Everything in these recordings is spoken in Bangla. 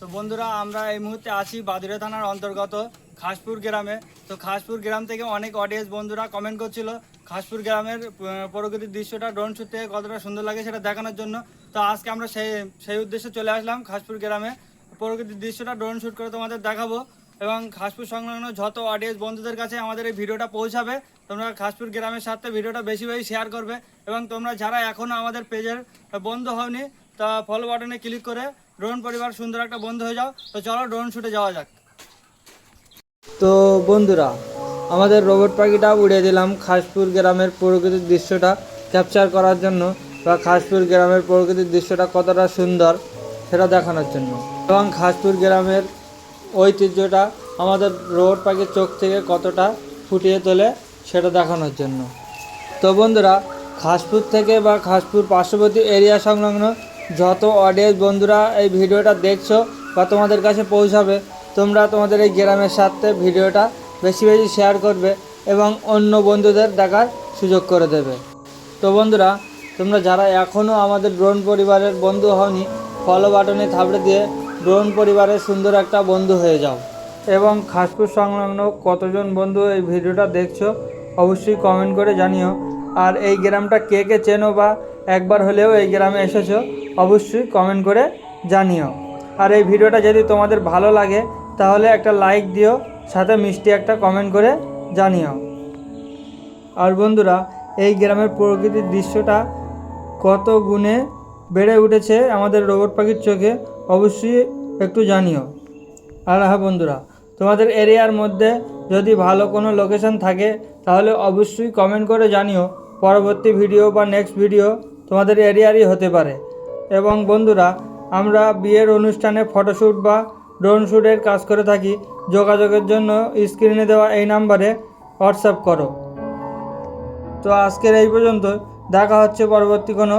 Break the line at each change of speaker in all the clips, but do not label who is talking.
তো বন্ধুরা আমরা এই মুহূর্তে আছি বাদুড়িয়া থানার অন্তর্গত খাসপুর গ্রামে। তো খাসপুর গ্রাম থেকে অনেক অডিয়েন্স বন্ধুরা কমেন্ট করছিল খাসপুর গ্রামের প্রকৃতির দৃশ্যটা ড্রোন শুট থেকে কতটা সুন্দর লাগে সেটা দেখানোর জন্য। তো আজকে আমরা সেই উদ্দেশ্যে চলে আসলাম খাসপুর গ্রামে। প্রকৃতির দৃশ্যটা ড্রোন শুট করে তোমাদের দেখাবো এবং খাসপুর সংলগ্ন যত অডিয়েন্স বন্ধুদের কাছে আমাদের এই ভিডিওটা পৌঁছাবে। তোমরা খাসপুর গ্রামের সাথে ভিডিওটা বেশি বেশি শেয়ার করবে এবং তোমরা যারা এখনও আমাদের পেজের বন্ধু হওনি তা ফলো বাটনে ক্লিক করে ড্রোন পরিবার সুন্দর একটা বন্ধু হয়ে যাও। তো চলো ড্রোন শুটে যাওয়া যাক। তো বন্ধুরা আমাদের রোবট পাখিটা উড়িয়ে দিলাম খাসপুর গ্রামের প্রকৃতির দৃশ্যটা ক্যাপচার করার জন্য বা খাসপুর গ্রামের প্রকৃতির দৃশ্যটা কতটা সুন্দর সেটা দেখানোর জন্য এবং খাসপুর গ্রামের ঐতিহ্যটা আমাদের রোবট পাখির চোখ থেকে কতটা ফুটিয়ে তোলে সেটা দেখানোর জন্য। তো বন্ধুরা খাসপুর থেকে বা খাসপুর পার্শ্ববর্তী এরিয়া সংলগ্ন যত অডিয়েন্স বন্ধুরা এই ভিডিওটা দেখছো বা তোমাদের কাছে পৌঁছাবে, তোমরা তোমাদের এই গ্রামের সাথে ভিডিওটা বেশি বেশি শেয়ার করবে এবং অন্য বন্ধুদের দেখার সুযোগ করে দেবে। তো বন্ধুরা তোমরা যারা এখনও আমাদের ড্রোন পরিবারের বন্ধু হওনি ফলো বাটনে থাপড়ে দিয়ে ড্রোন পরিবারের সুন্দর একটা বন্ধু হয়ে যাও এবং খাসপুর সংলগ্ন কতজন বন্ধু এই ভিডিওটা দেখছো অবশ্যই কমেন্ট করে জানিও। আর এই গ্রামটা কে কে চেনো বা একবার হলেও এই গ্রামে এসেছো অবশ্যই কমেন্ট করে জানিও। আর এই ভিডিওটা যদি তোমাদের ভালো লাগে তাহলে একটা লাইক দিও, সাথে মিষ্টি একটা কমেন্ট করে জানিও। আর বন্ধুরা এই গ্রামের প্রকৃতির দৃশ্যটা কত গুণে বেড়ে উঠেছে আমাদের রোবট পাখির চোখে অবশ্যই একটু জানিও। আর হ্যাঁ বন্ধুরা তোমাদের এরিয়ার মধ্যে যদি ভালো কোনো লোকেশন থাকে তাহলে অবশ্যই কমেন্ট করে জানিও। পরবর্তী ভিডিও বা নেক্সট ভিডিও তোমাদের এরিয়ারই হতে পারে। এবং বন্ধুরা আমরা বিয়ের অনুষ্ঠানে ফটোশ্যুট বা ড্রোন শ্যুটের কাজ করে থাকি। যোগাযোগের জন্য স্ক্রিনে দেওয়া এই নাম্বারে হোয়াটসঅ্যাপ করো। তো আজকের এই পর্যন্ত, দেখা হচ্ছে পরবর্তী কোনো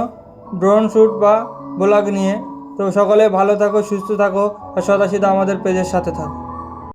ড্রোন শ্যুট বা ব্লগ নিয়ে। তো সকলে ভালো থাকো, সুস্থ থাকো আর সদাসিধা আমাদের পেজের সাথে থাকো।